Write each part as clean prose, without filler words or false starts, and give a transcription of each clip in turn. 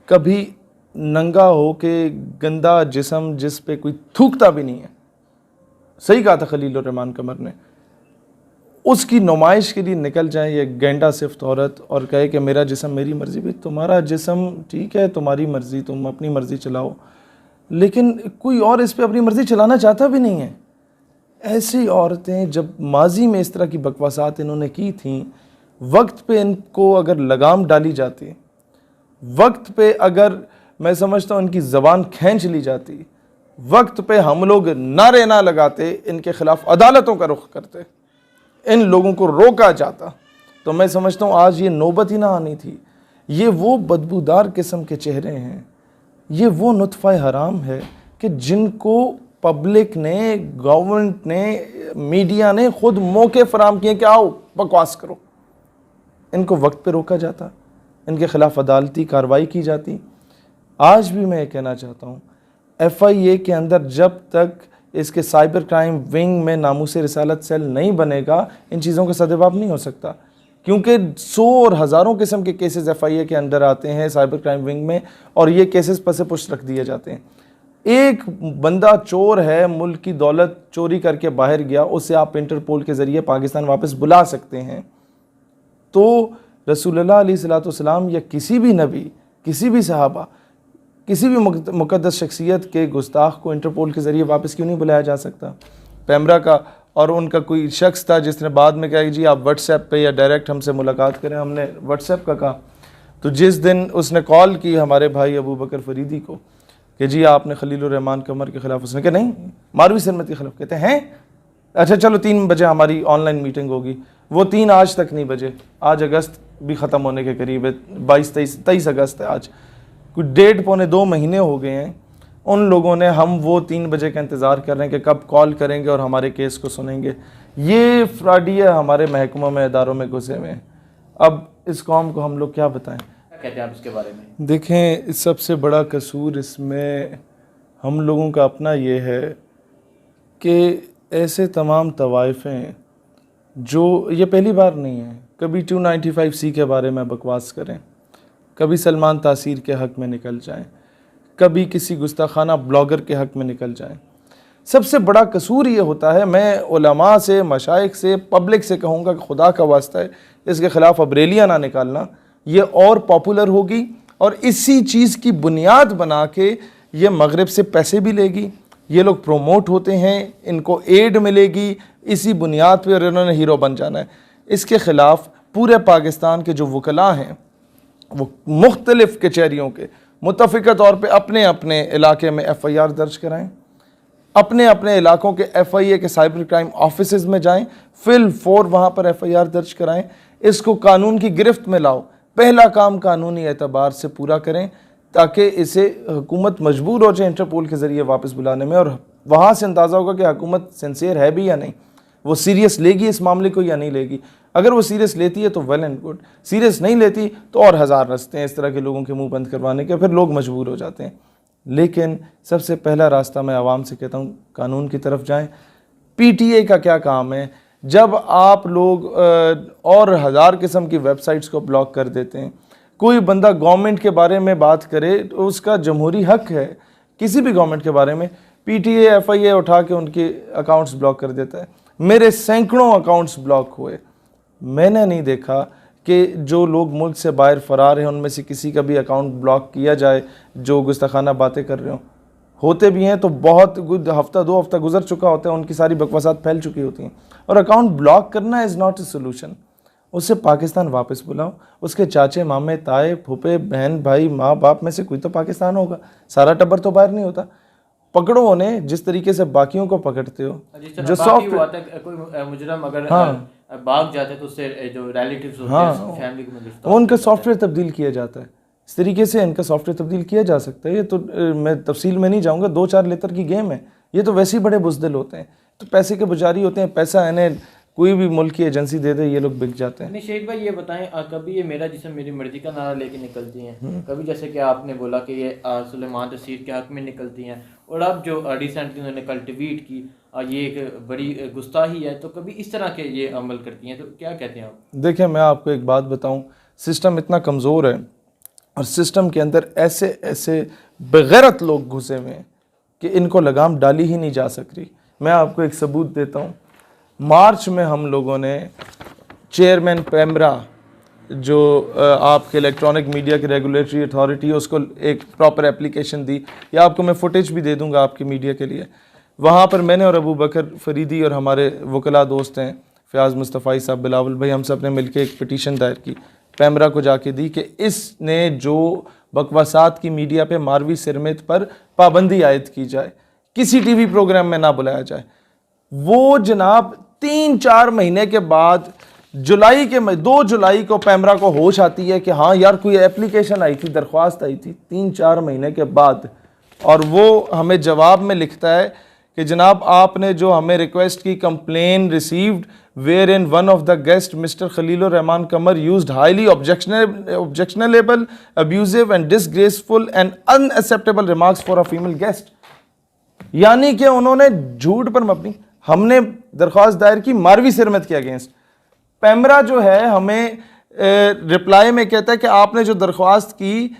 कभी नंगा हो के गंदा जिस्म जिस पे कोई थूकता भी नहीं है, सही कहा था खलील रहमान कमर ने, उसकी नुमाइश के लिए निकल जाए ये गेंडा सिफ्त औरत और कहे कि मेरा जिस्म मेरी मर्ज़ी। भी तुम्हारा जिस्म ठीक है, तुम्हारी मर्ज़ी, तुम अपनी मर्ज़ी चलाओ, लेकिन कोई और इस पे अपनी मर्ज़ी चलाना चाहता भी नहीं है। ऐसी औरतें जब माजी में इस तरह की बकवासात इन्होंने की थी, वक्त पे इनको अगर लगाम डाली जाती, वक्त पे अगर मैं समझता हूँ इनकी ज़बान खींच ली जाती, वक्त पे हम लोग नारे ना लगाते, इनके ख़िलाफ़ अदालतों का रुख करते, इन लोगों को रोका जाता, तो मैं समझता हूँ आज ये नौबत ही ना आनी थी। ये वो बदबूदार किस्म के चेहरे हैं, ये वो नुत्फ़ा हराम है कि जिनको पब्लिक ने, गवर्नमेंट ने, मीडिया ने खुद मौके फराम किए कि आओ बकवास करो। इनको वक्त पे रोका जाता, इनके ख़िलाफ़ अदालती कार्रवाई की जाती। आज भी मैं ये कहना चाहता हूँ, FIA के अंदर जब तक इसके साइबर क्राइम विंग में नामूस रिसालत सेल नहीं बनेगा, इन चीज़ों का सद्भाव नहीं हो सकता, क्योंकि 100 और हज़ारों किस्म के केसेस FIA के अंदर आते हैं साइबर क्राइम विंग में, और ये केसेस पसे पुश रख दिए जाते हैं। एक बंदा चोर है, मुल्क की दौलत चोरी करके बाहर गया, उसे आप इंटरपोल के ज़रिए पाकिस्तान वापस बुला सकते हैं। तो रसूलुल्लाह अलैहिस्सलाम या किसी भी नबी, किसी भी सहाबा, किसी भी मुक़द्दस शख्सियत के गुस्ताख को इंटरपोल के ज़रिए वापस क्यों नहीं बुलाया जा सकता? पैमरा का और उनका कोई शख्स था जिसने बाद में कहा कि जी आप व्हाट्सएप पे या डायरेक्ट हमसे मुलाकात करें, हमने व्हाट्सएप का कहा, तो जिस दिन उसने कॉल की हमारे भाई अबू बकर फरीदी को कि जी आपने खलील रहमान कमर के ख़िलाफ़, उसने कहा नहीं, मारवी सरमत के ख़िलाफ़। कहते हैं अच्छा चलो 3 बजे हमारी ऑनलाइन मीटिंग होगी। वो 3 आज तक नहीं बजे, आज अगस्त भी ख़त्म होने के करीब है, 22-23 अगस्त है आज, कुछ 1.5-2 महीने हो गए हैं। उन लोगों ने, हम वो 3 बजे का इंतज़ार कर रहे हैं कि कब कॉल करेंगे और हमारे केस को सुनेंगे। ये फ्रॉडिया हमारे महकमों में, इदारों में घुसे हुए हैं। अब इस कौम को हम लोग क्या बताएं? क्या कहते हैं आप इसके बारे में? देखें, सबसे बड़ा कसूर इसमें हम लोगों का अपना ये है कि ऐसे तमाम तवाइफ़ें जो, ये पहली बार नहीं है, कभी 295C के बारे में बकवास करें, कभी सलमान तासीर के हक़ में निकल जाएं, कभी किसी गुस्ताखाना ब्लॉगर के हक़ में निकल जाएं। सबसे बड़ा कसूर ये होता है, मैं उलमा से, मशाइख से, पब्लिक से कहूँगा कि खुदा का वास्ता है इसके ख़िलाफ़ अब रैलियाँ ना निकालना, ये और पॉपुलर होगी और इसी चीज़ की बुनियाद बना के ये मगरिब से पैसे भी लेगी, ये लोग प्रोमोट होते हैं, इनको एड मिलेगी, इसी बुनियाद पर इन्होंने हीरो बन जाना है। इसके ख़िलाफ़ पूरे पाकिस्तान के जो वकला हैं वो मुख्तलिफ़ कचहरियों के मुतफ़िक़ा तौर पे अपने अपने इलाके में FIR दर्ज कराएं, अपने अपने इलाकों के FIA के साइबर क्राइम ऑफिसेस में जाएं, फिल 4 वहाँ पर FIR दर्ज कराएं, इसको कानून की गिरफ्त में लाओ। पहला काम कानूनी एतबार से पूरा करें ताकि इसे हुकूमत मजबूर हो जाए इंटरपोल के ज़रिए वापस बुलाने में, और वहाँ से अंदाज़ा होगा कि हुकूमत सिंसियर है भी या नहीं, वो सीरियस लेगी इस मामले को या नहीं लेगी। अगर वो सीरियस लेती है तो वेल एंड गुड, सीरियस नहीं लेती तो और हज़ार रास्ते हैं इस तरह के लोगों के मुंह बंद करवाने के, फिर लोग मजबूर हो जाते हैं। लेकिन सबसे पहला रास्ता मैं आवाम से कहता हूँ, कानून की तरफ जाएं। PTA का क्या काम है? जब आप लोग और हज़ार किस्म की वेबसाइट्स को ब्लॉक कर देते हैं, कोई बंदा गवर्नमेंट के बारे में बात करे तो उसका जमहूरी हक है, किसी भी गवर्नमेंट के बारे में, PTA FIA उठा के उनके अकाउंट्स ब्लॉक कर देता है। मेरे सैकड़ों अकाउंट्स ब्लॉक हुए, मैंने नहीं देखा कि जो लोग मुल्क से बाहर फ़रार हैं उनमें से किसी का भी अकाउंट ब्लॉक किया जाए जो गुस्ताखाना बातें कर रहे होते भी हैं तो बहुत हफ्ता 2 हफ्ता गुजर चुका होता है, उनकी सारी बकवासात फैल चुकी होती हैं। और अकाउंट ब्लॉक करना इज़ नॉट ए सोल्यूशन। उससे पाकिस्तान वापस बुलाओ, उसके चाचे मामे ताए फूफे बहन भाई माँ बाप में से कोई तो पाकिस्तान होगा, सारा टब्बर तो बाहर नहीं होता। पकड़ो उन्हें जिस तरीके से बाकियों को पकड़ते हो। जो सॉफ्ट कोई मुजरम अगर भाग जाते हैं तो उससे जो रिलेटिव्स होते हैं फैमिली को मिलता है, उनका सॉफ्टवेयर तब्दील किया जाता है। इस तरीके से इनका सॉफ्टवेयर तब्दील किया जा सकता है। ये तो मैं तफसील में नहीं जाऊँगा, 2-4 लेतर की गेम है। ये तो वैसे ही बड़े बुज़दिल होते हैं, तो पैसे के पुजारी होते हैं, पैसा इन्हें कोई भी मुल्क की एजेंसी दे दे ये लोग बिक जाते हैं। नहीं शेख भाई ये बताएं, कभी ये मेरा जिस्म मेरी मर्जी का नारा लेके निकलती हैं, कभी जैसे कि आपने बोला कि ये सुलेमान तसीर के हक़ में निकलती हैं, और अब जो रिसेंटली उन्होंने कल ट्वीट की ये एक बड़ी गुस्ताही है, तो कभी इस तरह के ये अमल करती हैं, तो क्या कहते हैं आप? देखिए मैं आपको एक बात बताऊँ, सिस्टम इतना कमज़ोर है और सिस्टम के अंदर ऐसे ऐसे बेगैरत लोग घुसे हुए हैं कि इनको लगाम डाली ही नहीं जा सकती। मैं आपको एक सबूत देता हूँ। मार्च में हम लोगों ने चेयरमैन पैमरा, जो आपके इलेक्ट्रॉनिक मीडिया की रेगुलेटरी अथॉरिटी है, उसको एक प्रॉपर एप्लीकेशन दी, या आपको मैं फुटेज भी दे दूंगा आपके मीडिया के लिए। वहाँ पर मैंने और अबू बकर फरीदी और हमारे वकला दोस्त हैं फ़याज़ मुस्तफ़ाई साहब, बिलावल भाई, हम सब ने मिलकर एक पिटीशन दायर की, पैमरा को जाके दी कि इसने जो बकवासात की मीडिया पे मारवी सिरमित पर पाबंदी आयद की जाए, किसी टीवी प्रोग्राम में ना बुलाया जाए। वो जनाब 3-4 महीने के बाद जुलाई के 2 जुलाई को पैमरा को होश आती है कि हाँ यार कोई एप्लीकेशन आई थी, दरख्वास्त आई थी 3-4 महीने के बाद, और वो हमें जवाब में लिखता है कि जनाब आपने जो हमें रिक्वेस्ट की, complaint received wherein one of the guest mister Khalilur Rahman Qamar used highly objectionable, abusive and disgraceful and unacceptable remarks for a female guest. यानी कि उन्होंने झूठ पर मबनी, हमने दरख्वास्त दायर की मारवी सिरमत के अगेंस्ट। पैमरा जो है हमें रिप्लाई में कहता है कि आपने जो दरख्वास्त की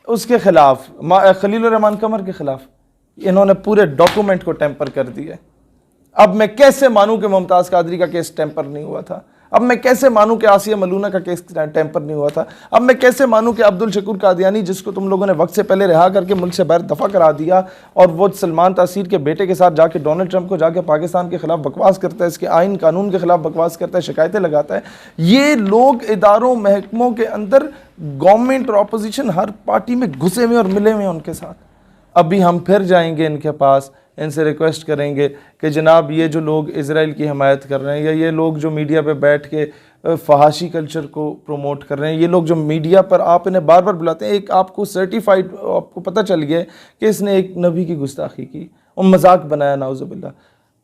उसके खिलाफ, खलीलुर रहमान कमर के खिलाफ, इन्होंने पूरे डॉक्यूमेंट को टेम्पर कर दिया। अब मैं कैसे मानूं कि मुमताज़ कादरी का केस टेम्पर नहीं हुआ था? अब मैं कैसे मानूं कि आसिया मलूना का केस टेम्पर नहीं हुआ था? अब मैं कैसे मानूं कि अब्दुल शकूर कादियानी, जिसको तुम लोगों ने वक्त से पहले रिहा करके मुल्क से बाहर दफा करा दिया, और वो सलमान तासीर के बेटे के साथ जाके डोनाल्ड ट्रंप को जाके पाकिस्तान के खिलाफ बकवास करता है, इसके आइन कानून के खिलाफ बकवास करता है, शिकायतें लगाता है। ये लोग इदारों महकमों के अंदर गवर्नमेंट और अपोजिशन हर पार्टी में घुसे हुए और मिले हुए हैं उनके साथ। अभी हम फिर जाएंगे इनके पास, इनसे रिक्वेस्ट करेंगे कि जनाब ये जो लोग इज़राइल की हमायत कर रहे हैं, या ये लोग जो मीडिया पे बैठ के फहाशी कल्चर को प्रमोट कर रहे हैं, ये लोग जो मीडिया पर आप इन्हें बार बार बुलाते हैं, एक आपको सर्टिफाइड, आपको पता चल गया है कि इसने एक नबी की गुस्ताखी की और मजाक बनाया, नाउज़ुबिल्लाह,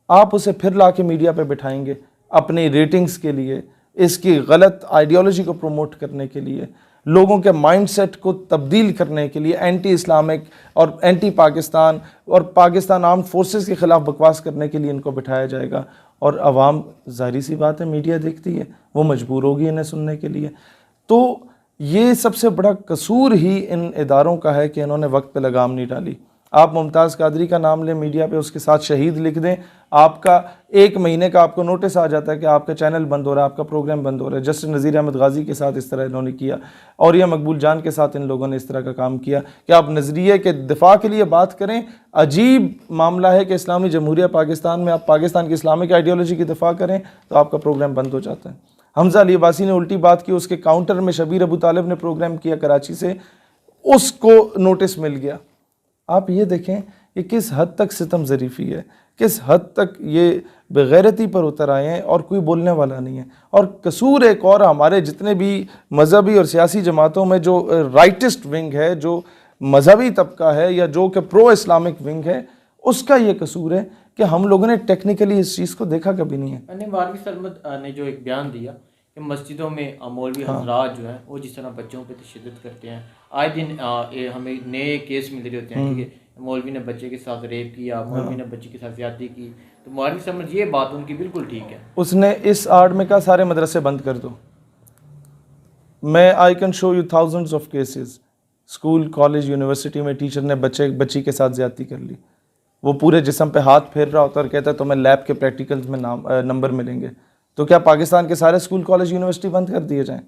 आप उसे फिर ला के मीडिया पर बिठाएंगे अपनी रेटिंग्स के लिए, इसकी गलत आइडियोलॉजी को प्रमोट करने के लिए, लोगों के माइंडसेट को तब्दील करने के लिए, एंटी इस्लामिक और एंटी पाकिस्तान और पाकिस्तान आर्म्ड फोर्सेस के ख़िलाफ़ बकवास करने के लिए इनको बिठाया जाएगा। और अवाम, जाहिर सी बात है, मीडिया देखती है, वो मजबूर होगी इन्हें सुनने के लिए। तो ये सबसे बड़ा कसूर ही इन इदारों का है कि इन्होंने वक्त पे लगाम नहीं डाली। आप मुमताज़ कादरी का नाम लें मीडिया पे, उसके साथ शहीद लिख दें, आपका 1 महीने का आपको नोटिस आ जाता है कि आपका चैनल बंद हो रहा है, आपका प्रोग्राम बंद हो रहा है। जस्टिस नज़ीर अहमद गाजी के साथ इस तरह इन्होंने किया, और या मकबूल जान के साथ इन लोगों ने इस तरह का काम किया कि आप नज़रिए के दिफा के लिए बात करें। अजीब मामला है कि इस्लामी जमहूरिया पाकिस्तान में आप पाकिस्तान की इस्लामिक आइडियोलॉजी की दिफा करें तो आपका प्रोग्राम बंद हो जाता है। हमजा अली अब्बासी ने उल्टी बात की, उसके काउंटर में शबीर अबू तालिब ने प्रोग्राम किया कराची से, उसको नोटिस मिल गया। आप ये देखें कि किस हद तक सितम ज़रीफ़ी है, किस हद तक ये बेगैरती पर उतर आए हैं और कोई बोलने वाला नहीं है। और कसूर एक और हमारे जितने भी मजहबी और सियासी जमातों में जो राइटिस्ट विंग है, जो मजहबी तबका है, या जो कि प्रो इस्लामिक विंग है, उसका ये कसूर है कि हम लोगों ने टेक्निकली इस चीज़ को देखा कभी नहीं है। मारवी सरमद ने जो एक बयान दिया कि मस्जिदों में मौलवी हजरात जो हैं वो जिस तरह बच्चों पे तशद्दुद करते हैं, आए दिन हमें नए केस मिल रहे होते हैं कि मौलवी ने बच्चे के साथ रेप किया, मौलवी ने बच्चे के साथ ज्यादती की। तो मौलवी समझ ये बात उनकी बिल्कुल ठीक है। उसने इस आड़ में कहा सारे मदरसे बंद कर दो। मैं I can show you thousands of cases, school, college, university में टीचर ने बच्ची के साथ ज्यादती कर ली, वो पूरे जिस्म पे हाथ फेर रहा होता है और कहता है तुम्हें लैब के प्रैक्टिकल्स में नंबर मिलेंगे। तो क्या पाकिस्तान के सारे स्कूल, कॉलेज, यूनिवर्सिटी बंद कर दिए जाएं?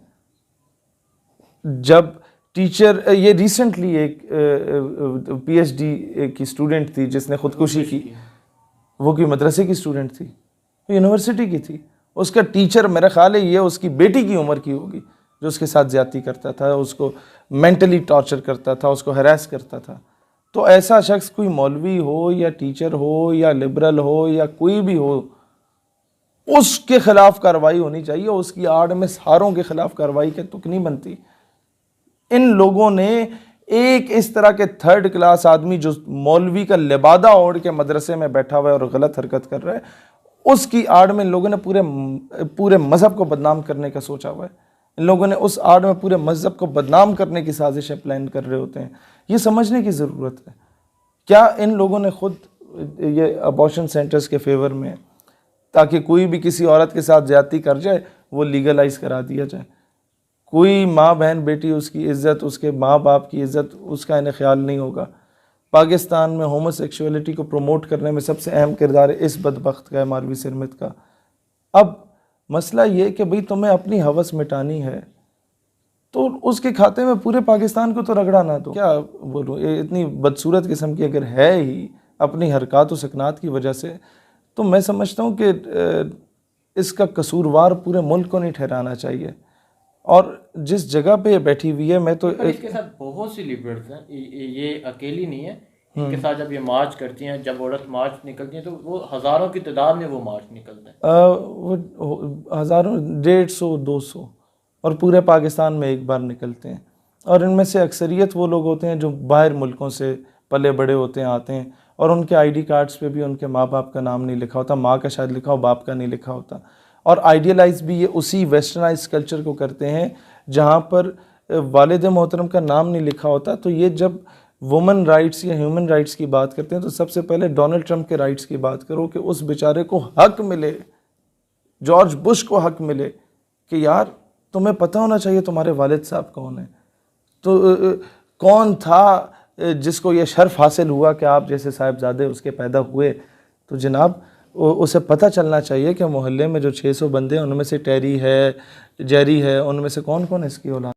जब टीचर, ये रिसेंटली एक PhD की स्टूडेंट थी जिसने खुदकुशी की, वो कोई मदरसे की स्टूडेंट थी, यूनिवर्सिटी की थी। उसका टीचर, मेरा ख्याल है ये उसकी बेटी की उम्र की होगी, जो उसके साथ ज्यादती करता था, उसको मेंटली टॉर्चर करता था, उसको हरास करता था। तो ऐसा शख्स, कोई मौलवी हो या टीचर हो या लिबरल हो या कोई भी हो, उसके खिलाफ कार्रवाई होनी चाहिए। उसकी आड़ में सारों के खिलाफ कार्रवाई के तुक नहीं बनती। इन लोगों ने एक इस तरह के 3rd क्लास आदमी जो मौलवी का लिबादा ओढ़ के मदरसे में बैठा हुआ है और गलत हरकत कर रहा है, उसकी आड़ में इन लोगों ने पूरे मजहब को बदनाम करने का सोचा हुआ है। इन लोगों ने उस आड़ में पूरे मजहब को बदनाम करने की साजिशें प्लान कर रहे होते हैं। ये समझने की ज़रूरत है। क्या इन लोगों ने खुद ये अबॉर्शन सेंटर्स के फेवर में, ताकि कोई भी किसी औरत के साथ ज्यादती कर जाए वो लीगलाइज करा दिया जाए? कोई माँ बहन बेटी उसकी इज़्ज़त, उसके माँ बाप की इज़्ज़त, उसका इन्हें ख्याल नहीं होगा। पाकिस्तान में होमोसेक्सुअलिटी को प्रमोट करने में सबसे अहम किरदार इस बदबख्त का है, मालवी सिरमित का। अब मसला ये कि भाई तुम्हें अपनी हवस मिटानी है तो उसके खाते में पूरे पाकिस्तान को तो रगड़ा ना दो। क्या बोलूँ, ये इतनी बदसूरत किस्म की अगर है ही अपनी हरकत व सकनात की वजह से, तो मैं समझता हूँ कि इसका कसूरवार पूरे मुल्क को नहीं ठहराना चाहिए। और जिस जगह पे ये बैठी हुई है, मैं तो पर इसके साथ बहुत सी लिबरल्स हैं, ये अकेली नहीं है। इनके साथ जब ये मार्च करती हैं, जब औरत मार्च निकलती हैं, तो वो हज़ारों की तादाद में वो मार्च निकलते हैं। वो हज़ारों, 150, 200 और पूरे पाकिस्तान में एक बार निकलते हैं। और इनमें से अक्सरियत वो लोग होते हैं जो बाहर मुल्कों से पले बड़े होते हैं, आते हैं, और उनके आईडी कार्ड्स पे भी उनके माँ बाप का नाम नहीं लिखा होता, माँ का शायद लिखा हो, बाप का नहीं लिखा होता। और आइडियलाइज भी ये उसी वेस्टर्नाइज कल्चर को करते हैं जहाँ पर वालिद मोहतरम का नाम नहीं लिखा होता। तो ये जब वुमन राइट्स या ह्यूमन राइट्स की बात करते हैं तो सबसे पहले डोनाल्ड ट्रंप के राइट्स की बात करो कि उस बेचारे को हक मिले, जॉर्ज बुश को हक मिले कि यार तुम्हें पता होना चाहिए तुम्हारे वालिद साहब कौन है। तो कौन था जिसको ये शर्फ हासिल हुआ कि आप जैसे साहिबजादे उसके पैदा हुए। तो जनाब उसे पता चलना चाहिए कि मोहल्ले में जो 600 बंदे हैं उनमें से टेरी है, जेरी है, उनमें से कौन कौन है इसकी औलाद।